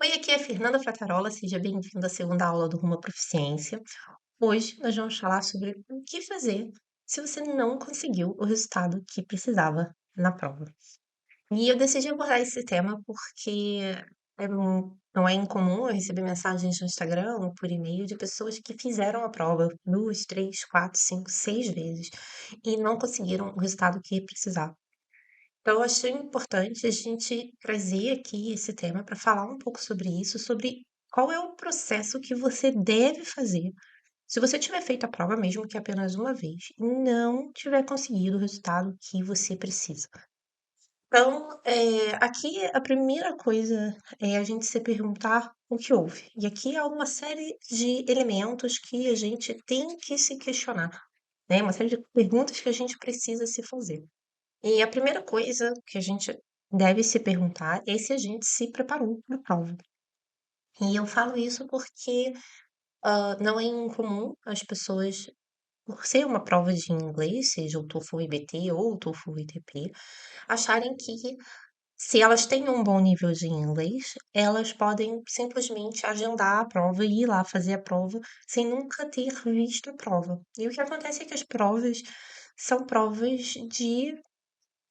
Oi, aqui é a Fernanda Fratarola, seja bem-vinda à segunda aula do Rumo à Proficiência. Hoje nós vamos falar sobre o que fazer se você não conseguiu o resultado que precisava na prova. E eu decidi abordar esse tema porque não é incomum eu receber mensagens no Instagram ou por e-mail de pessoas que fizeram a prova duas, três, quatro, cinco, seis vezes e não conseguiram o resultado que precisavam. Então, eu achei importante a gente trazer aqui esse tema para falar um pouco sobre isso, sobre qual é o processo que você deve fazer se você tiver feito a prova, mesmo que apenas uma vez, e não tiver conseguido o resultado que você precisa. Então, aqui a primeira coisa é a gente se perguntar o que houve. E aqui há uma série de elementos que a gente tem que se questionar, né? Uma série de perguntas que a gente precisa se fazer. E a primeira coisa que a gente deve se perguntar é se a gente se preparou para a prova. E eu falo isso porque não é incomum as pessoas, por ser uma prova de inglês, seja o TOEFL IBT ou o TOEFL ITP, acharem que se elas têm um bom nível de inglês, elas podem simplesmente agendar a prova e ir lá fazer a prova sem nunca ter visto a prova. E o que acontece é que as provas são provas de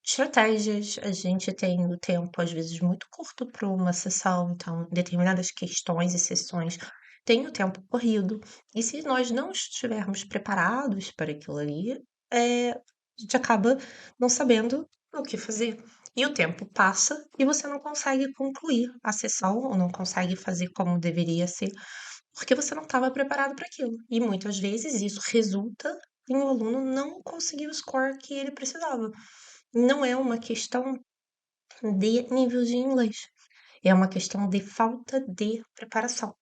estratégias, a gente tem o tempo, às vezes, muito curto para uma sessão, então determinadas questões e sessões têm o tempo corrido. E se nós não estivermos preparados para aquilo ali, a gente acaba não sabendo o que fazer. E o tempo passa e você não consegue concluir a sessão ou não consegue fazer como deveria ser, porque você não estava preparado para aquilo. E muitas vezes isso resulta em o aluno não conseguir o score que ele precisava. Não é uma questão de nível de inglês, é uma questão de falta de preparação.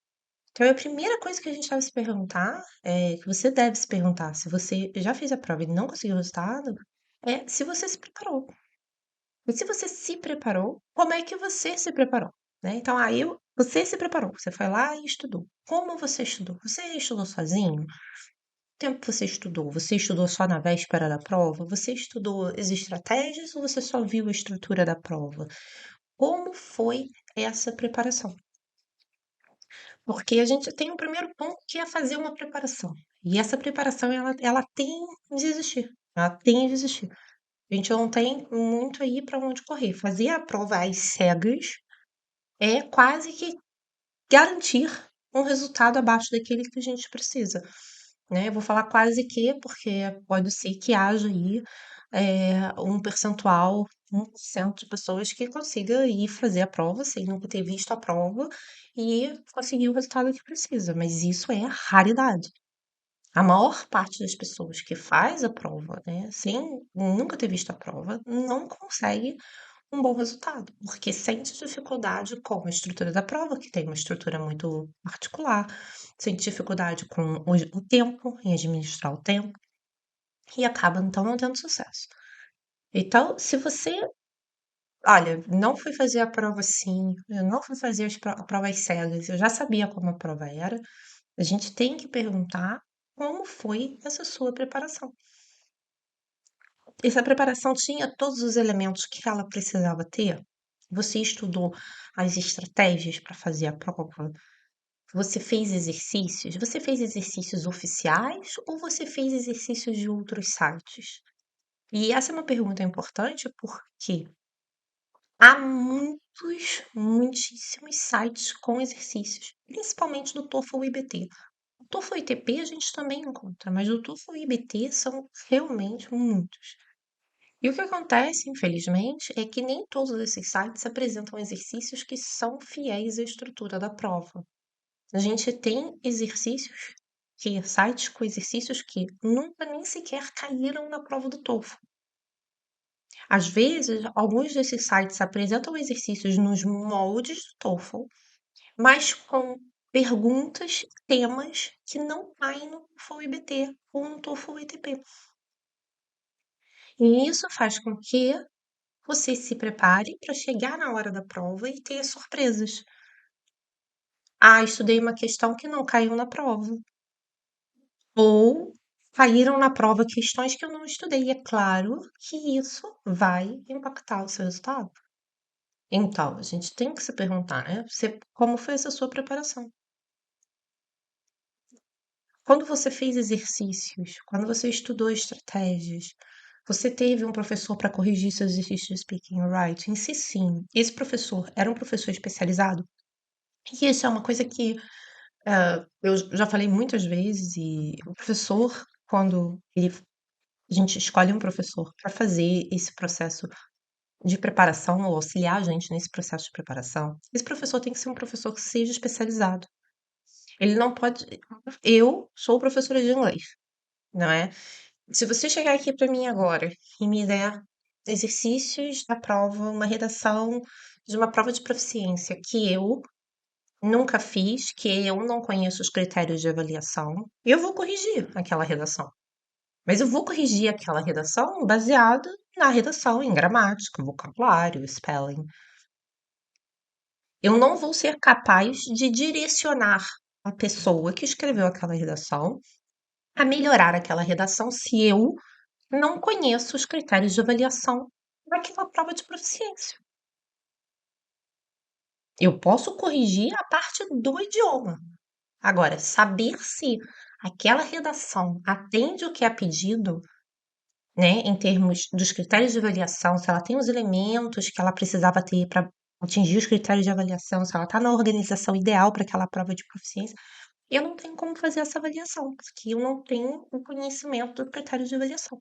Então, a primeira coisa que a gente deve se perguntar, que você deve se perguntar, se você já fez a prova e não conseguiu o resultado, é se você se preparou. E se você se preparou, como é que você se preparou? Né? Então, você se preparou, você foi lá e estudou. Como você estudou? Você estudou sozinho? Tempo você estudou? Você estudou só na véspera da prova? Você estudou as estratégias ou você só viu a estrutura da prova? Como foi essa preparação? Porque a gente tem o primeiro ponto que é fazer uma preparação. E essa preparação, ela tem de existir. Ela tem de existir. A gente não tem muito aí para onde correr. Fazer a prova às cegas é quase que garantir um resultado abaixo daquele que a gente precisa, né? Eu vou falar quase que, porque pode ser que haja aí um percentual, 1% de pessoas que consiga ir fazer a prova sem nunca ter visto a prova e conseguir o resultado que precisa, mas isso é raridade. A maior parte das pessoas que faz a prova, né, sem nunca ter visto a prova, não consegue um bom resultado, porque sente dificuldade com a estrutura da prova, que tem uma estrutura muito particular, sente dificuldade com o tempo, em administrar o tempo, e acaba então não tendo sucesso. Então, se você, olha, não fui fazer a prova assim, eu não fui fazer provas cegas, eu já sabia como a prova era, a gente tem que perguntar como foi essa sua preparação. Essa preparação tinha todos os elementos que ela precisava ter? Você estudou as estratégias para fazer a prova? Você fez exercícios? Você fez exercícios oficiais ou você fez exercícios de outros sites? E essa é uma pergunta importante porque há muitíssimos sites com exercícios, principalmente do TOEFL e IBT. O TOEFL e ITP a gente também encontra, mas o TOEFL e IBT são realmente muitos. E o que acontece, infelizmente, é que nem todos esses sites apresentam exercícios que são fiéis à estrutura da prova. A gente tem sites com exercícios que nunca nem sequer caíram na prova do TOEFL. Às vezes, alguns desses sites apresentam exercícios nos moldes do TOEFL, mas com perguntas, temas que não caem no TOEFL IBT ou no TOEFL ITP. E isso faz com que você se prepare para chegar na hora da prova e ter surpresas. Ah, estudei uma questão que não caiu na prova. Ou caíram na prova questões que eu não estudei. E é claro que isso vai impactar o seu resultado. Então, a gente tem que se perguntar, né? Como foi essa sua preparação? Quando você fez exercícios, quando você estudou estratégias, você teve um professor para corrigir seus exercícios de speaking and writing? Se sim, esse professor era um professor especializado? E isso é uma coisa que eu já falei muitas vezes, e o professor, quando a gente escolhe um professor para fazer esse processo de preparação, ou auxiliar a gente nesse processo de preparação, esse professor tem que ser um professor que seja especializado. Ele não pode. Eu sou professora de inglês, não é? Se você chegar aqui para mim agora e me der exercícios da prova, uma redação de uma prova de proficiência que eu nunca fiz, que eu não conheço os critérios de avaliação, eu vou corrigir aquela redação. Mas eu vou corrigir aquela redação baseada na redação em gramática, vocabulário, spelling. Eu não vou ser capaz de direcionar a pessoa que escreveu aquela redação a melhorar aquela redação se eu não conheço os critérios de avaliação daquela prova de proficiência. Eu posso corrigir a parte do idioma. Agora, saber se aquela redação atende o que é pedido, né, em termos dos critérios de avaliação, se ela tem os elementos que ela precisava ter para atingir os critérios de avaliação, se ela está na organização ideal para aquela prova de proficiência, eu não tenho como fazer essa avaliação, porque eu não tenho o conhecimento do critério de avaliação.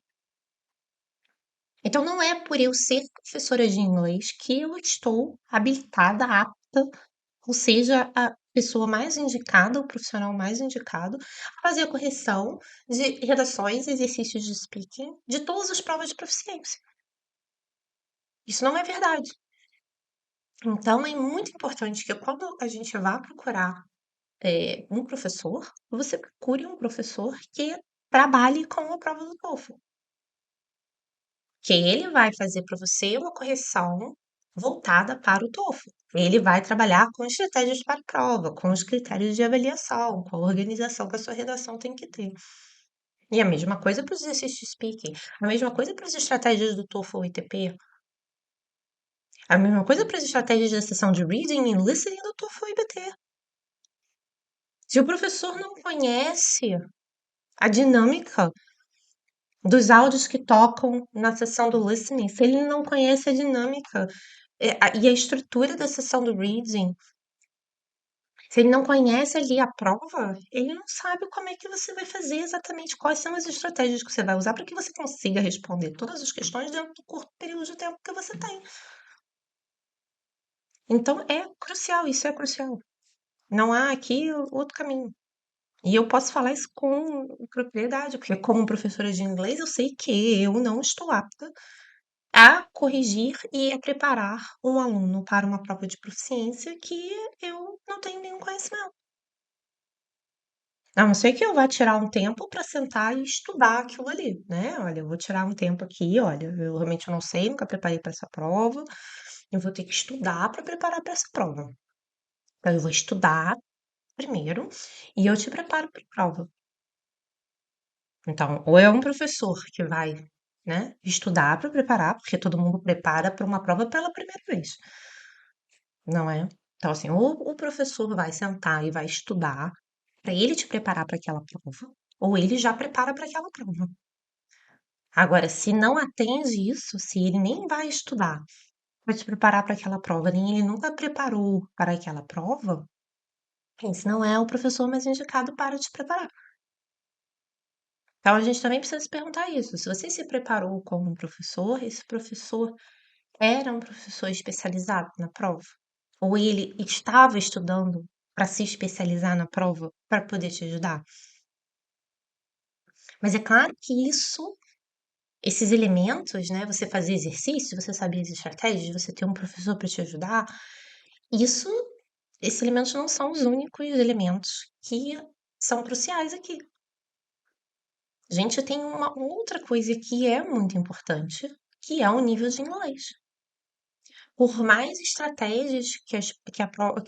Então, não é por eu ser professora de inglês que eu estou habilitada, apta, ou seja, a pessoa mais indicada, o profissional mais indicado, a fazer a correção de redações e exercícios de speaking de todas as provas de proficiência. Isso não é verdade. Então, é muito importante que quando a gente vá procurar um professor, você procure um professor que trabalhe com a prova do TOEFL. Que ele vai fazer para você uma correção voltada para o TOEFL. Ele vai trabalhar com estratégias para a prova, com os critérios de avaliação, com a organização que a sua redação tem que ter. E a mesma coisa para os exercícios de speaking, a mesma coisa para as estratégias do TOEFL e TP, a mesma coisa para as estratégias da sessão de reading e listening do TOEFL e BT. Se o professor não conhece a dinâmica dos áudios que tocam na sessão do listening, se ele não conhece a dinâmica e a estrutura da sessão do reading, se ele não conhece ali a prova, ele não sabe como é que você vai fazer exatamente quais são as estratégias que você vai usar para que você consiga responder todas as questões dentro do curto período de tempo que você tem. Então é crucial, isso é crucial. Não há aqui outro caminho. E eu posso falar isso com propriedade, porque como professora de inglês, eu sei que eu não estou apta a corrigir e a preparar um aluno para uma prova de proficiência que eu não tenho nenhum conhecimento. A não ser que eu vá tirar um tempo para sentar e estudar aquilo ali, né? Olha, eu vou tirar um tempo aqui, olha, eu realmente não sei, nunca preparei para essa prova, eu vou ter que estudar para preparar para essa prova. Então, eu vou estudar primeiro e eu te preparo para a prova. Então, ou é um professor que vai, né, estudar para preparar, porque todo mundo prepara para uma prova pela primeira vez, não é? Então, assim, ou o professor vai sentar e vai estudar para ele te preparar para aquela prova, ou ele já prepara para aquela prova. Agora, se não atende isso, se ele nem vai estudar para te preparar para aquela prova, nem ele nunca preparou para aquela prova, esse não é o professor mais indicado para te preparar. Então, a gente também precisa se perguntar isso. Se você se preparou como um professor, esse professor era um professor especializado na prova? Ou ele estava estudando para se especializar na prova para poder te ajudar? Mas é claro que esses elementos, né? Você fazer exercício, você saber as estratégias, você ter um professor para te ajudar, isso, esses elementos não são os únicos elementos que são cruciais aqui. A gente tem uma outra coisa que é muito importante, que é o nível de inglês. Por mais estratégias que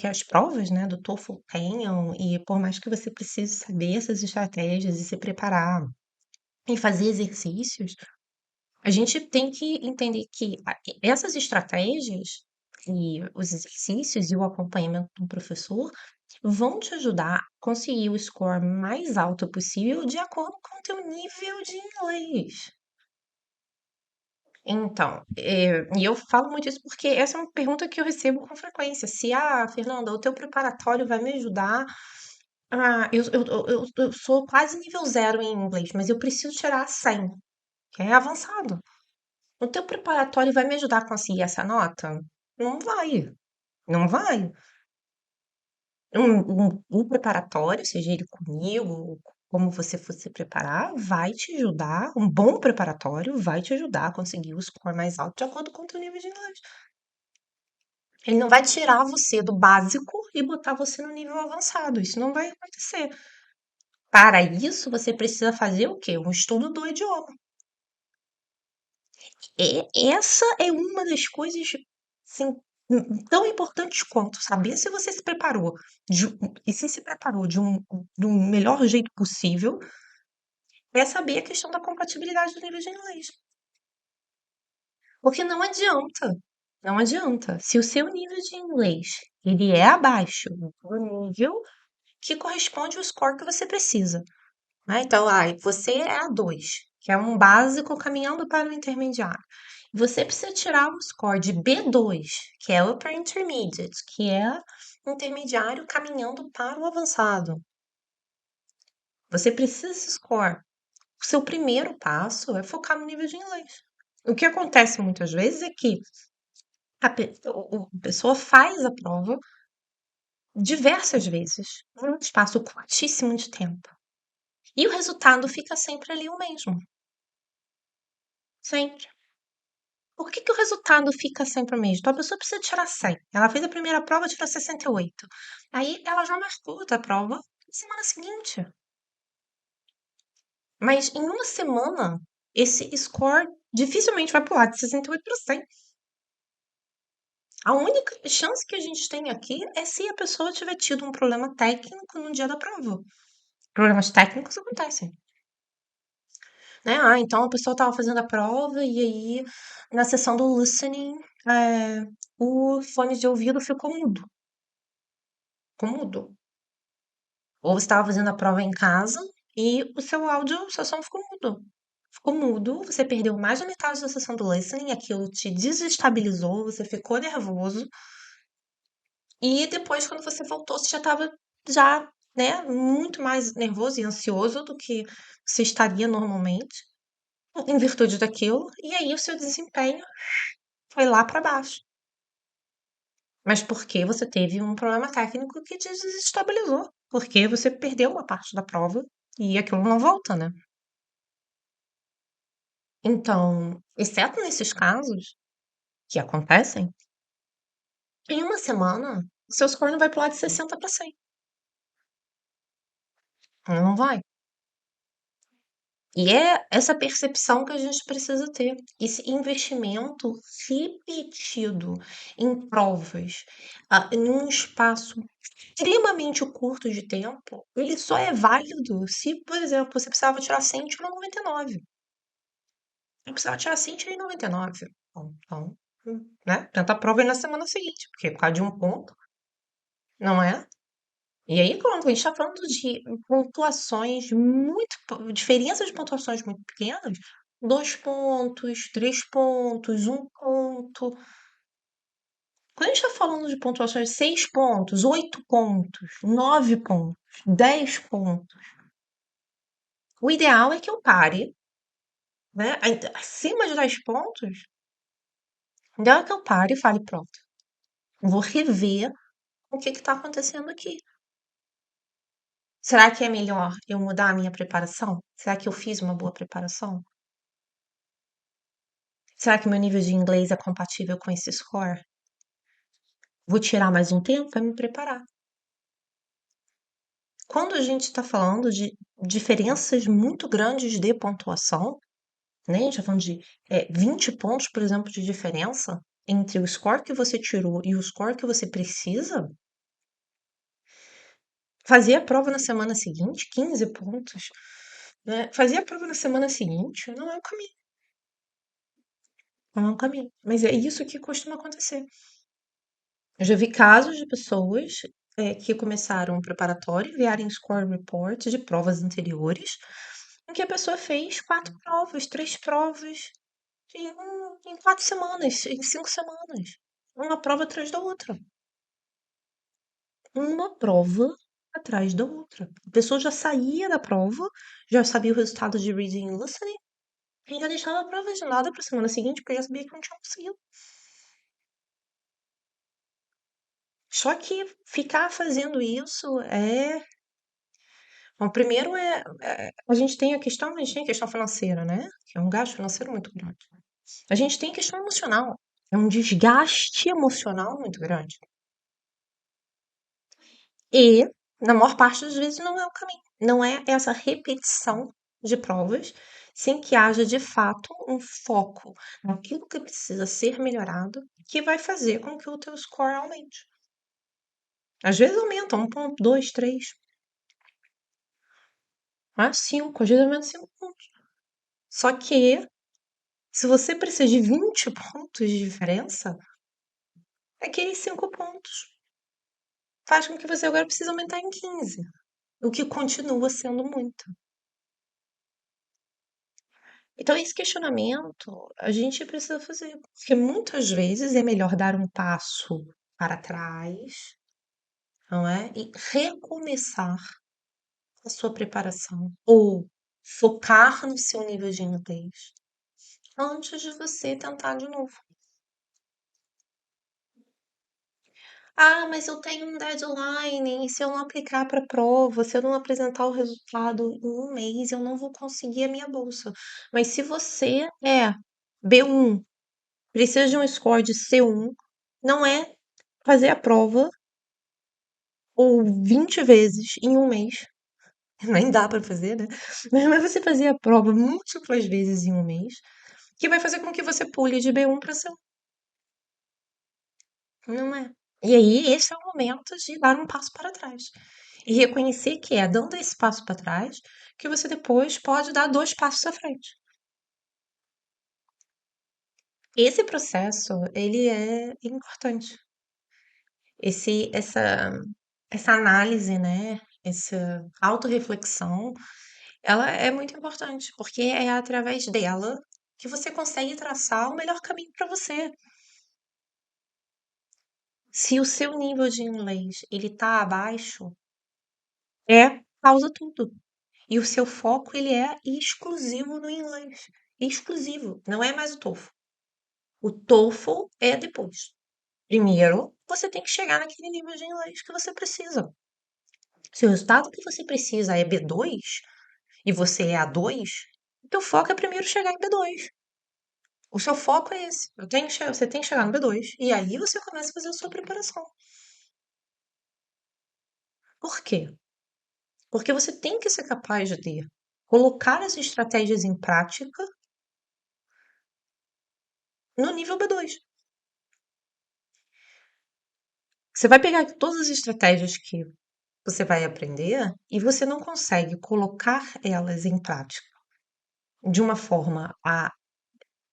as provas, né, do TOEFL tenham, e por mais que você precise saber essas estratégias e se preparar e fazer exercícios, a gente tem que entender que essas estratégias e os exercícios e o acompanhamento do professor vão te ajudar a conseguir o score mais alto possível de acordo com o teu nível de inglês. Então, e eu falo muito isso porque essa é uma pergunta que eu recebo com frequência. Se, Fernanda, o teu preparatório vai me ajudar. Eu sou quase nível zero em inglês, mas eu preciso tirar 100, que é avançado. O teu preparatório vai me ajudar a conseguir essa nota? Não vai, não vai. Um preparatório, seja ele comigo, como você for se preparar, vai te ajudar. Um bom preparatório vai te ajudar a conseguir o score mais alto de acordo com o teu nível de inglês. Ele não vai tirar você do básico e botar você no nível avançado. Isso não vai acontecer. Para isso, você precisa fazer o quê? Um estudo do idioma. Essa é uma das coisas assim, tão importantes quanto saber se você se preparou e se preparou do melhor jeito possível, é saber a questão da compatibilidade do nível de inglês. Porque não adianta, não adianta. Se o seu nível de inglês ele é abaixo do nível que corresponde ao score que você precisa, né? Então, você é A2, que é um básico caminhando para o intermediário. Você precisa tirar um score de B2, que é Upper Intermediate, que é intermediário caminhando para o avançado. Você precisa desse score. O seu primeiro passo é focar no nível de inglês. O que acontece muitas vezes é que a pessoa faz a prova diversas vezes, num espaço curtíssimo de tempo. E o resultado fica sempre ali o mesmo. Sempre. Por que que o resultado fica sempre o mesmo? Então, a pessoa precisa tirar 100. Ela fez a primeira prova, tirou 68. Aí ela já marcou outra prova na semana seguinte. Mas em uma semana, esse score dificilmente vai pular de 68 para 100. A única chance que a gente tem aqui é se a pessoa tiver tido um problema técnico no dia da prova. Problemas técnicos acontecem, né? Então a pessoa estava fazendo a prova e aí na sessão do listening, o fone de ouvido ficou mudo. Ficou mudo. Ou você estava fazendo a prova em casa e o seu áudio, o seu som ficou mudo. Ficou mudo, você perdeu mais da metade da sessão do listening, aquilo te desestabilizou, você ficou nervoso. E depois, quando você voltou, você já estava já, né, muito mais nervoso e ansioso do que você estaria normalmente, em virtude daquilo, e aí o seu desempenho foi lá para baixo. Mas porque você teve um problema técnico que te desestabilizou, porque você perdeu uma parte da prova e aquilo não volta, né? Então, exceto nesses casos que acontecem, em uma semana, o seu score não vai pular de 60 para 100. Não vai. E é essa percepção que a gente precisa ter. Esse investimento repetido em provas, em um espaço extremamente curto de tempo, ele só é válido se, por exemplo, você precisava tirar 100 e tirou 99. Eu precisava tirar 100 e tirei 99. Bom, então, né? Tenta a prova aí na semana seguinte, porque por causa de um ponto, não é? E aí, quando a gente está falando de pontuações muito, diferenças de pontuações muito pequenas, 2 pontos, 3 pontos, 1 ponto. Quando a gente está falando de pontuações de 6 pontos, 8 pontos, 9 pontos, 10 pontos, o ideal é que eu pare, né? Acima de 10 pontos, o ideal é que eu pare e fale, pronto, vou rever o que está acontecendo aqui. Será que é melhor eu mudar a minha preparação? Será que eu fiz uma boa preparação? Será que meu nível de inglês é compatível com esse score? Vou tirar mais um tempo para me preparar. Quando a gente está falando de diferenças muito grandes de pontuação, né? A gente está falando de 20 pontos, por exemplo, de diferença entre o score que você tirou e o score que você precisa, fazer a prova na semana seguinte, 15 pontos, né? Fazer a prova na semana seguinte não é o caminho. Não é o caminho. Mas é isso que costuma acontecer. Eu já vi casos de pessoas que começaram o preparatório, enviarem score report de provas anteriores, em que a pessoa fez 4 provas, 3 provas, em 4 semanas, em 5 semanas. Uma prova atrás da outra. Uma prova atrás da outra. A pessoa já saía da prova, já sabia o resultado de reading e listening, e ainda deixava a prova de nada para a semana seguinte, porque já sabia que não tinha conseguido. Só que ficar fazendo isso é. Bom, primeiro a gente tem a questão financeira, né? Que é um gasto financeiro muito grande. A gente tem a questão emocional. É um desgaste emocional muito grande. E, na maior parte das vezes, não é o caminho. Não é essa repetição de provas sem que haja, de fato, um foco naquilo que precisa ser melhorado, que vai fazer com que o teu score aumente. Às vezes aumenta 1 ponto, 2, 3, 5, às vezes aumenta 5 pontos. Só que, se você precisa de 20 pontos de diferença, aqueles 5 pontos faz com que você agora precise aumentar em 15, o que continua sendo muito. Então, esse questionamento a gente precisa fazer, porque muitas vezes é melhor dar um passo para trás, não é? E recomeçar a sua preparação, ou focar no seu nível de inglês antes de você tentar de novo. Ah, mas eu tenho um deadline, e se eu não aplicar para a prova, se eu não apresentar o resultado em um mês, eu não vou conseguir a minha bolsa. Mas se você é B1, precisa de um score de C1, não é fazer a prova ou 20 vezes em um mês. Nem dá para fazer, né? Mas não é você fazer a prova múltiplas vezes em um mês que vai fazer com que você pule de B1 para C1. Não é. E aí, esse é o momento de dar um passo para trás. E reconhecer que é dando esse passo para trás que você depois pode dar 2 passos à frente. Esse processo, ele é importante. Essa análise, né? Essa autorreflexão, ela é muito importante, porque é através dela que você consegue traçar o melhor caminho para você. Se o seu nível de inglês ele tá abaixo, causa tudo. E o seu foco ele é exclusivo no inglês. Exclusivo, não é mais o TOEFL. O TOEFL é depois. Primeiro, você tem que chegar naquele nível de inglês que você precisa. Se o resultado que você precisa é B2 e você é A2, o teu foco é primeiro chegar em B2. O seu foco é esse. Você tem que chegar no B2 e aí você começa a fazer a sua preparação. Por quê? Porque você tem que ser capaz de colocar as estratégias em prática no nível B2. Você vai pegar todas as estratégias que você vai aprender e você não consegue colocar elas em prática de uma forma a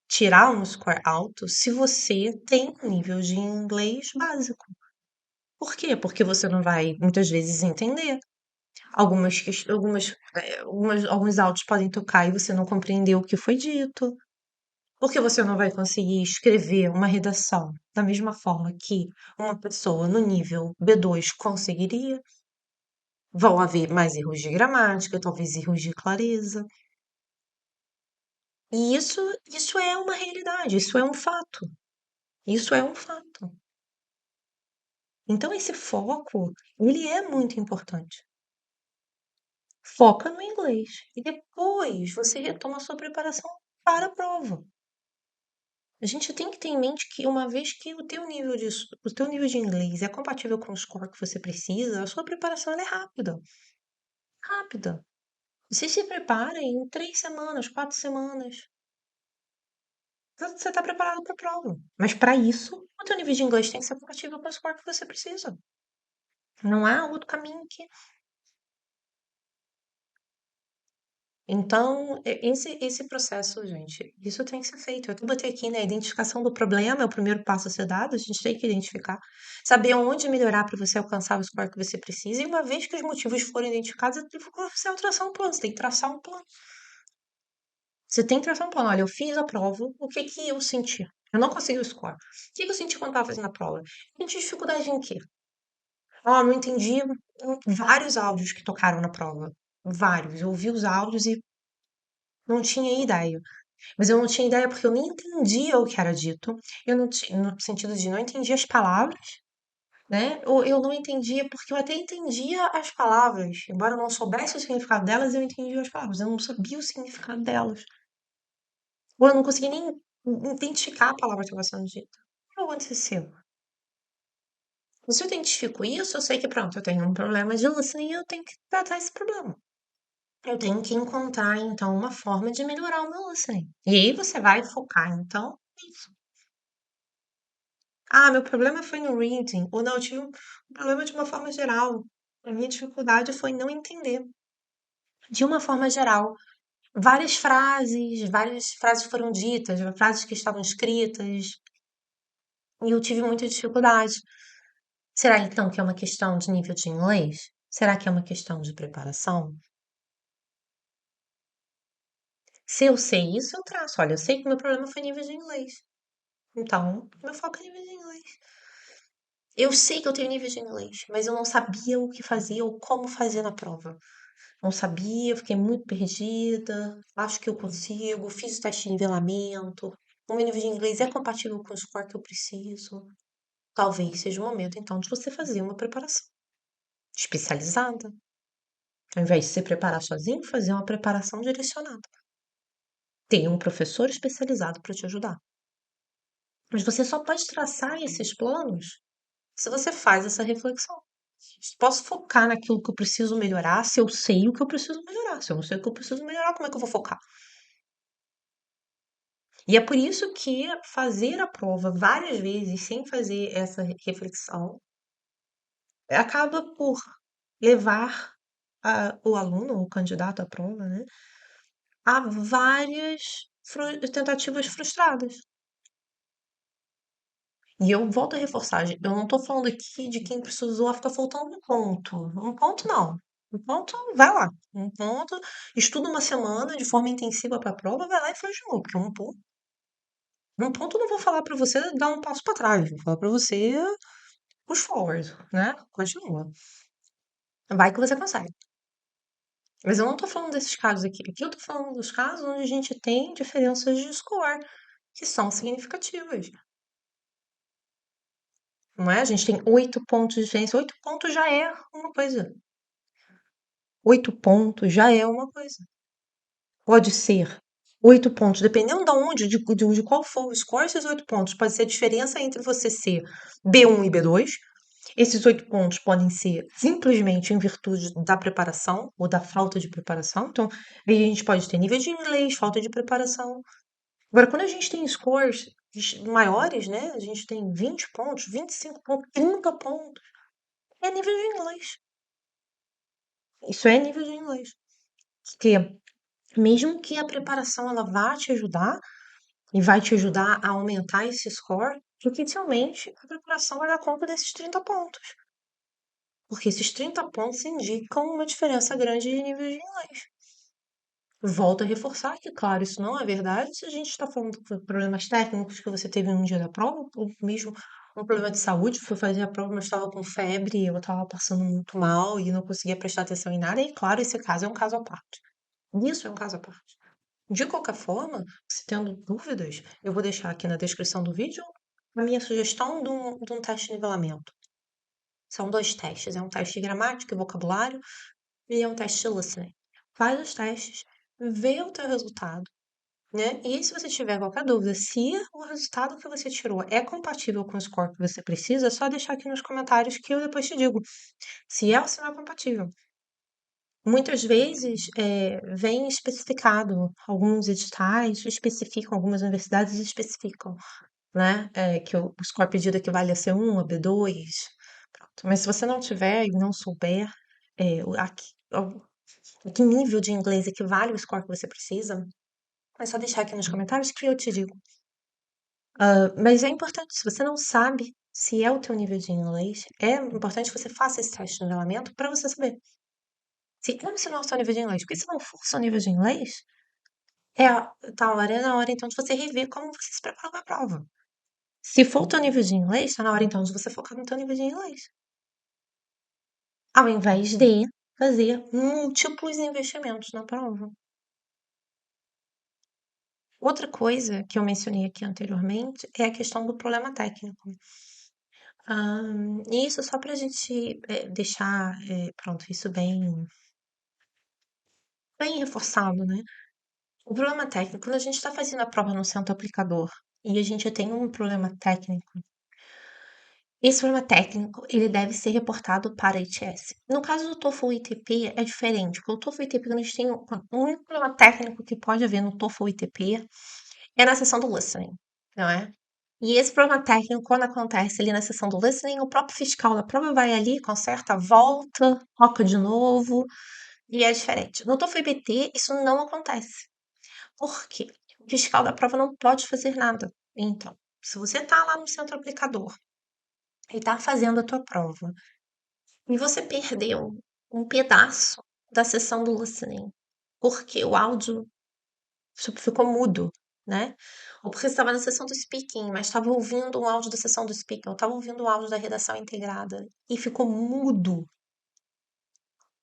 tirar um score alto se você tem um nível de inglês básico. Por quê? Porque você não vai muitas vezes entender. Alguns áudios podem tocar e você não compreendeu o que foi dito. Porque você não vai conseguir escrever uma redação da mesma forma que uma pessoa no nível B2 conseguiria. Vão haver mais erros de gramática, talvez erros de clareza. E isso é uma realidade, isso é um fato. Isso é um fato. Então esse foco, ele é muito importante. Foca no inglês e depois você retoma a sua preparação para a prova. A gente tem que ter em mente que uma vez que o teu nível de inglês é compatível com o score que você precisa, a sua preparação ela é rápida. Rápida. Você se prepara em 3 semanas, 4 semanas. Você está preparado para a prova. Mas para isso, o teu nível de inglês tem que ser compatível com o score que você precisa. Não há outro caminho que. Então, esse processo, gente, isso tem que ser feito. Eu botei aqui, né? A identificação do problema é o primeiro passo a ser dado, a gente tem que identificar, saber onde melhorar para você alcançar o score que você precisa, e uma vez que os motivos forem identificados, você vai traçar um plano, você tem que traçar um plano. Você tem que traçar um plano. Olha, eu fiz a prova, o que que eu senti? Eu não consegui o score. O que que eu senti quando estava fazendo a prova? Eu senti dificuldade em quê? Não entendi vários áudios que tocaram na prova. Vários. Eu ouvi os áudios e não tinha ideia. Mas eu não tinha ideia porque eu nem entendia o que era dito. Eu não tinha, no sentido de não entendia as palavras, né? Ou eu não entendia porque eu até entendia as palavras. Embora eu não soubesse o significado delas, eu entendia as palavras. Eu não sabia o significado delas. Ou eu não conseguia nem identificar a palavra que estava sendo dita. O que aconteceu? Se eu identifico isso, eu sei que pronto, eu tenho um problema de listening e eu tenho que tratar esse problema. Eu tenho que encontrar, então, uma forma de melhorar o meu listening. E aí você vai focar, então, nisso. Ah, meu problema foi no reading. Ou não, eu tive um problema de uma forma geral. A minha dificuldade foi não entender. De uma forma geral. Várias frases foram ditas, frases que estavam escritas, e eu tive muita dificuldade. Será então que é uma questão de nível de inglês? Será que é uma questão de preparação? Se eu sei isso, eu traço. Olha, eu sei que meu problema foi nível de inglês. Então, meu foco é nível de inglês. Eu sei que eu tenho nível de inglês, mas eu não sabia o que fazer ou como fazer na prova. Não sabia, fiquei muito perdida. Acho que eu consigo. Fiz o teste de nivelamento. O meu nível de inglês é compatível com o score que eu preciso. Talvez seja o momento, então, de você fazer uma preparação especializada. Ao invés de se preparar sozinho, fazer uma preparação direcionada. Ter um professor especializado para te ajudar. Mas você só pode traçar esses planos se você faz essa reflexão. Posso focar naquilo que eu preciso melhorar se eu sei o que eu preciso melhorar. Se eu não sei o que eu preciso melhorar, como é que eu vou focar? E é por isso que fazer a prova várias vezes sem fazer essa reflexão acaba por levar o aluno, o candidato à prova, né, a várias tentativas frustradas. E eu volto a reforçar, eu não tô falando aqui de quem precisou ficar faltando um ponto. Um ponto não. Um ponto, vai lá. Um ponto, estuda uma semana de forma intensiva para a prova, vai lá e faz de novo, porque um ponto eu não vou falar para você dar um passo para trás, vou falar para você push forward, né? Continua. Vai que você consegue. Mas eu não tô falando desses casos aqui. Aqui eu tô falando dos casos onde a gente tem diferenças de score que são significativas. Não é? A gente tem 8 pontos de diferença. 8 pontos já é uma coisa. 8 pontos já é uma coisa. Pode ser 8 pontos, dependendo de onde, de qual for o score, esses 8 pontos. Pode ser a diferença entre você ser B1 e B2. Esses 8 pontos podem ser simplesmente em virtude da preparação ou da falta de preparação. Então, aí a gente pode ter nível de inglês, falta de preparação. Agora, quando a gente tem scores maiores, né? A gente tem 20 pontos, 25 pontos, 30 pontos. É nível de inglês. Isso é nível de inglês. Porque mesmo que a preparação ela vá te ajudar e vai te ajudar a aumentar esse score, dificilmente a preparação vai dar conta desses 30 pontos. Porque esses 30 pontos indicam uma diferença grande de nível de inglês. Volto a reforçar que, claro, isso não é verdade se a gente está falando de problemas técnicos que você teve no dia da prova, ou mesmo um problema de saúde, foi fazer a prova, mas estava com febre, eu estava passando muito mal e não conseguia prestar atenção em nada, e claro, esse caso é um caso à parte. Isso é um caso à parte. De qualquer forma, se tendo dúvidas, eu vou deixar aqui na descrição do vídeo a minha sugestão de um teste de nivelamento. São dois testes, é um teste de gramática e vocabulário e é um teste de listening. Faz os testes, vê o teu resultado, né? E se você tiver qualquer dúvida, se o resultado que você tirou é compatível com o score que você precisa, é só deixar aqui nos comentários que eu depois te digo se é ou se não é compatível. Muitas vezes vem especificado, alguns editais especificam, algumas universidades especificam, né? Que o score pedido equivale a C1, a B2. Pronto. Mas se você não tiver e não souber, aqui, que nível de inglês equivale ao score que você precisa, é só deixar aqui nos comentários que eu te digo. Mas é importante, se você não sabe se é o teu nível de inglês, é importante que você faça esse teste de nivelamento para você saber se não é o seu nível de inglês. Porque se não for o seu nível de inglês, é na hora então de você rever como você se preparou para a prova. Se for o teu nível de inglês, tá na hora então de você focar no teu nível de inglês. Ao invés de fazer múltiplos investimentos na prova. Outra coisa que eu mencionei aqui anteriormente é a questão do problema técnico. Isso só para a gente deixar, pronto, isso bem reforçado, né? O problema técnico, quando a gente está fazendo a prova no centro aplicador e a gente tem um problema técnico, esse problema técnico, ele deve ser reportado para a ITS. No caso do TOEFL ITP, é diferente, porque o TOEFL ITP, quando a gente tem um único problema técnico que pode haver no TOEFL ITP, é na seção do listening, não é? E esse problema técnico, quando acontece ali na sessão do listening, o próprio fiscal da prova vai ali, conserta, volta, toca de novo, e é diferente. No TOEFL IBT, isso não acontece. Por quê? O fiscal da prova não pode fazer nada. Então, se você está lá no centro aplicador e está fazendo a tua prova, e você perdeu um pedaço da sessão do listening, porque o áudio ficou mudo, né? Ou porque você estava na sessão do speaking, mas estava ouvindo o áudio da sessão do speaking, ou estava ouvindo o áudio da redação integrada e ficou mudo.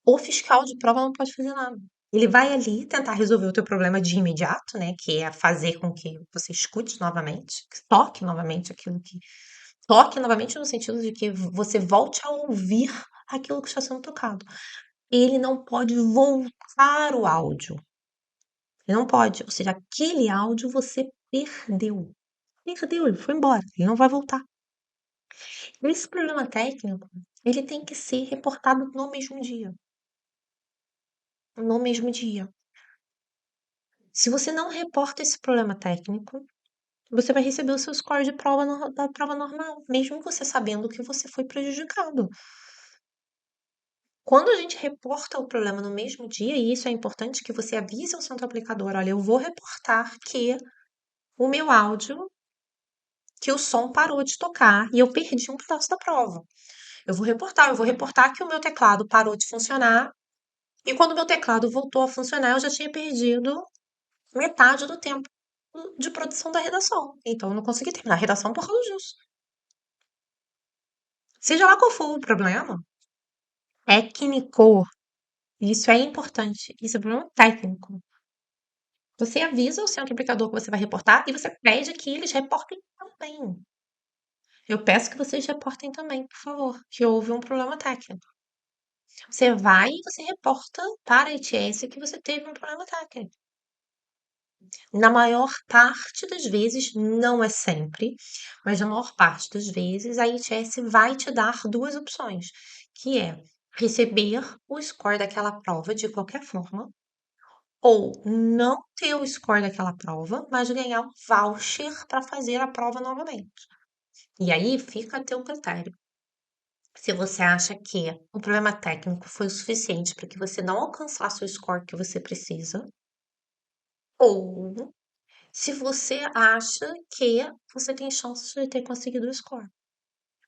O fiscal de prova não pode fazer nada. Ele vai ali tentar resolver o teu problema de imediato, né? Que é fazer com que você escute novamente, que toque novamente aquilo que. Toque novamente no sentido de que você volte a ouvir aquilo que está sendo tocado. Ele não pode voltar o áudio. Ele não pode. Ou seja, aquele áudio você perdeu. Perdeu, ele foi embora. Ele não vai voltar. Esse problema técnico, ele tem que ser reportado no mesmo dia. No mesmo dia. Se você não reporta esse problema técnico, você vai receber o seu score de prova da prova normal, mesmo você sabendo que você foi prejudicado. Quando a gente reporta o problema no mesmo dia, e isso é importante que você avise ao centro aplicador, olha, eu vou reportar que o meu áudio, que o som parou de tocar e eu perdi um pedaço da prova. Eu vou reportar que o meu teclado parou de funcionar e quando o meu teclado voltou a funcionar, eu já tinha perdido metade do tempo de produção da redação. Então, eu não consegui terminar a redação por causa disso. Seja lá qual for o problema, técnico, isso é importante. Isso é problema técnico. Você avisa o centro aplicador que você vai reportar e você pede que eles reportem também. Eu peço que vocês reportem também, por favor, que houve um problema técnico. Você vai e você reporta para a ETS que você teve um problema técnico. Na maior parte das vezes, não é sempre, mas na maior parte das vezes, a ITS vai te dar duas opções, que é receber o score daquela prova de qualquer forma, ou não ter o score daquela prova, mas ganhar um voucher para fazer a prova novamente. E aí fica a teu critério. Se você acha que o problema técnico foi o suficiente para que você não alcançasse o score que você precisa, ou se você acha que você tem chances de ter conseguido o score.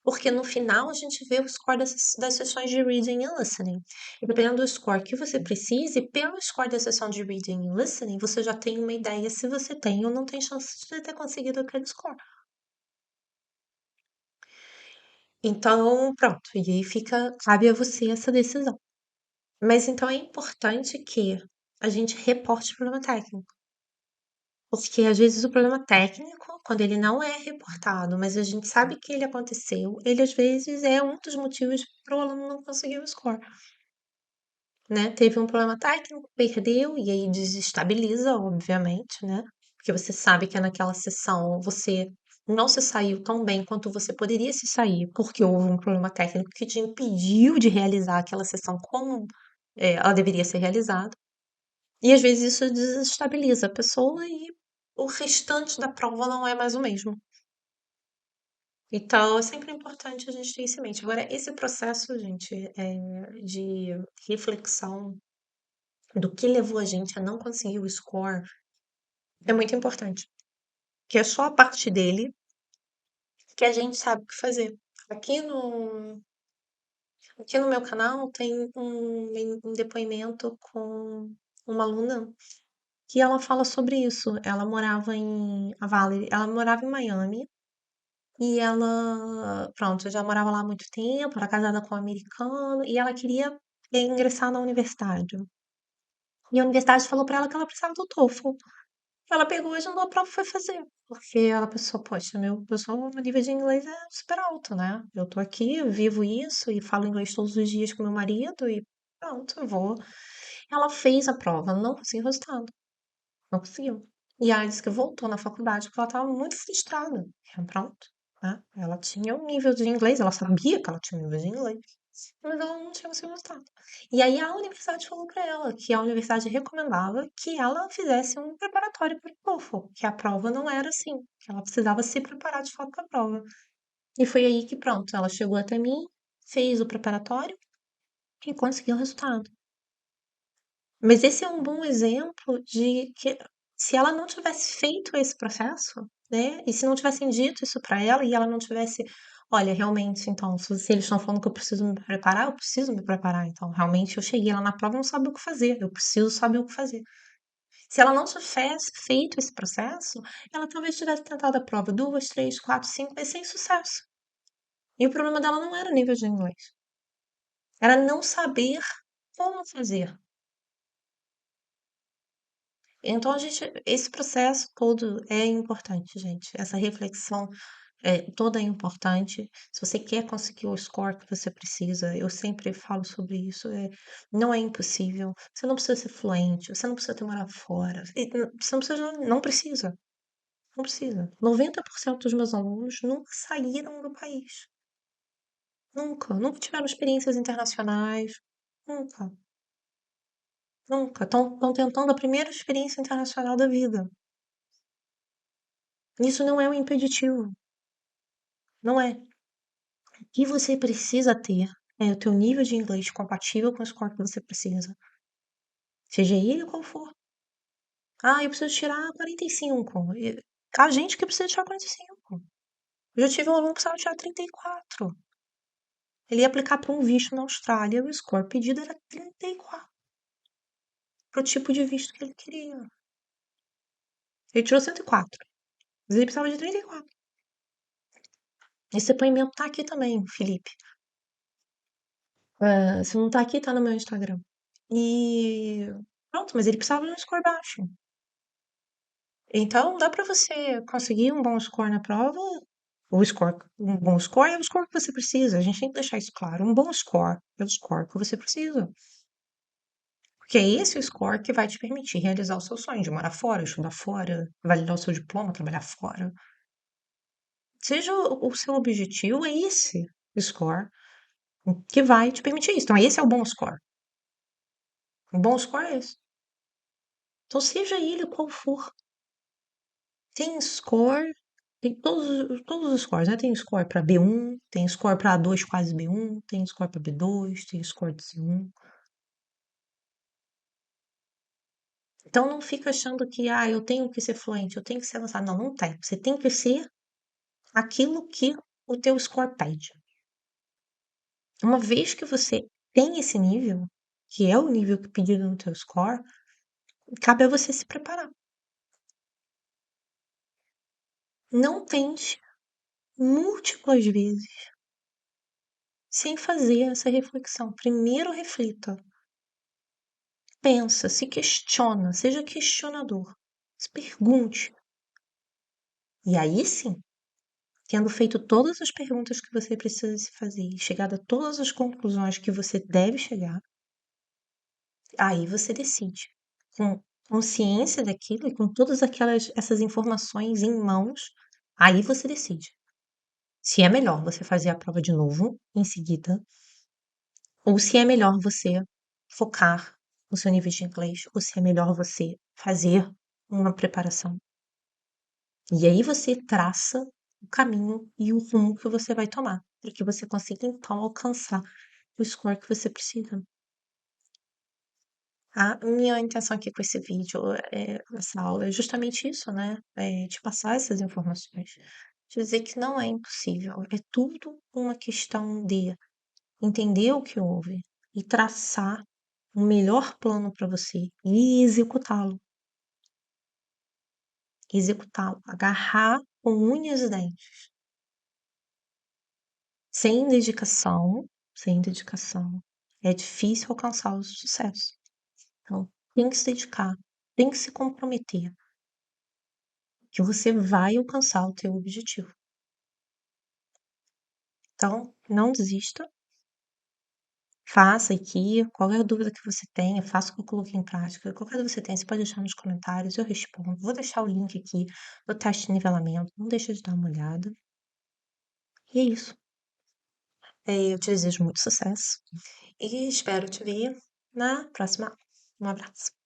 Porque no final a gente vê o score das sessões de reading e listening. E dependendo do score que você precise, pelo score da sessão de reading e listening, você já tem uma ideia se você tem ou não tem chance de ter conseguido aquele score. Então, pronto, e aí cabe a você essa decisão. Mas então é importante que a gente reporte o problema técnico. Porque às vezes o problema técnico, quando ele não é reportado, mas a gente sabe que ele aconteceu, ele às vezes é um dos motivos para o aluno não conseguir o score, né? Teve um problema técnico, perdeu, e aí desestabiliza, obviamente, né? Porque você sabe que naquela sessão você não se saiu tão bem quanto você poderia se sair, porque houve um problema técnico que te impediu de realizar aquela sessão como ela deveria ser realizada. E às vezes isso desestabiliza a pessoa e o restante da prova não é mais o mesmo. Então, é sempre importante a gente ter isso em mente. Agora, esse processo, gente, de reflexão do que levou a gente a não conseguir o score é muito importante, que é só a parte dele que a gente sabe o que fazer. Aqui no, aqui no meu canal tem um depoimento com uma aluna que ela fala sobre isso. Ela morava em a Valerie, ela morava em Miami e ela, pronto, já morava lá há muito tempo, era casada com um americano e ela queria ingressar na universidade. E a universidade falou pra ela que ela precisava do TOEFL. Ela pegou, agendou a prova e foi fazer. Porque ela pensou, poxa, meu nível de inglês é super alto, né? Eu tô aqui, eu vivo isso e falo inglês todos os dias com meu marido e pronto, eu vou. Ela fez a prova, não conseguiu resultado. Não conseguiu. E aí disse que voltou na faculdade porque ela estava muito frustrada. Pronto, né? Ela tinha um nível de inglês, ela sabia que ela tinha um nível de inglês, mas ela não tinha conseguido resultado. E aí a universidade falou para ela que a universidade recomendava que ela fizesse um preparatório para o TOEFL, que a prova não era assim, que ela precisava se preparar de fato para a prova. E foi aí que pronto, ela chegou até mim, fez o preparatório e conseguiu o resultado. Mas esse é um bom exemplo de que se ela não tivesse feito esse processo, né, e se não tivessem dito isso para ela e ela não tivesse, olha, realmente, então, se eles estão falando que eu preciso me preparar, eu preciso me preparar. Então, realmente, eu cheguei lá na prova e não sabia o que fazer, eu preciso saber o que fazer. Se ela não tivesse feito esse processo, ela talvez tivesse tentado a prova duas, três, quatro, cinco vezes sem sucesso. E o problema dela não era nível de inglês, era não saber como fazer. Então esse processo todo é importante, gente. Essa reflexão toda é importante. Se você quer conseguir o score que você precisa, eu sempre falo sobre isso. Não é impossível. Você não precisa ser fluente, você não precisa ter morado fora. Você não precisa, não precisa, não precisa. 90% dos meus alunos nunca saíram do país. Nunca, nunca tiveram experiências internacionais. Nunca, nunca. Estão tentando a primeira experiência internacional da vida. Isso não é um impeditivo. Não é. O que você precisa ter é o teu nível de inglês compatível com o score que você precisa. Seja ele qual for. Ah, eu preciso tirar 45. A gente que precisa tirar 45. Eu já tive um aluno que precisava tirar 34. Ele ia aplicar para um visto na Austrália e o score pedido era 34. Para o tipo de visto que ele queria. Ele tirou 104. Mas ele precisava de 34. Esse depoimento tá aqui também, Felipe. Se não tá aqui, tá no meu Instagram. E pronto, mas ele precisava de um score baixo. Então, dá para você conseguir um bom score na prova. Um bom score é o score que você precisa. A gente tem que deixar isso claro. Um bom score é o score que você precisa. Porque é esse o score que vai te permitir realizar o seu sonho de morar fora, estudar fora, validar o seu diploma, trabalhar fora. Seja o seu objetivo, é esse score que vai te permitir isso. Então, esse é o bom score. Um bom score é esse. Então, seja ele qual for, tem score, tem todos os scores, né? Tem score para B1, tem score para A2 quase B1, tem score para B2, tem score de C1. Então não fica achando que, eu tenho que ser fluente, eu tenho que ser avançado. Não, não tem. Você tem que ser aquilo que o teu score pede. Uma vez que você tem esse nível, que é o nível que pedido no teu score, cabe a você se preparar. Não tente múltiplas vezes sem fazer essa reflexão. Primeiro reflita. Pensa, se questiona, seja questionador. Se pergunte. E aí sim, tendo feito todas as perguntas que você precisa se fazer e chegado a todas as conclusões que você deve chegar, aí você decide. Com consciência daquilo e com todas essas informações em mãos, aí você decide. Se é melhor você fazer a prova de novo em seguida, ou se é melhor você focar no seu nível de inglês, ou se é melhor você fazer uma preparação. E aí você traça o caminho e o rumo que você vai tomar, para que você consiga então alcançar o score que você precisa. A minha intenção aqui com esse vídeo, essa aula, é justamente isso, né? É te passar essas informações. Te dizer que não é impossível. É tudo uma questão de entender o que houve e traçar o melhor plano para você e executá-lo. Executá-lo. Agarrar com unhas e dentes. Sem dedicação, é difícil alcançar o sucesso. Então, tem que se dedicar, tem que se comprometer, que você vai alcançar o teu objetivo. Então, não desista, faça aqui, qualquer dúvida que você tenha, faça o que eu coloquei em prática. Qualquer dúvida que você tenha, você pode deixar nos comentários, eu respondo. Vou deixar o link aqui do teste de nivelamento, não deixa de dar uma olhada. E é isso. Eu te desejo muito sucesso e espero te ver na próxima. Um abraço.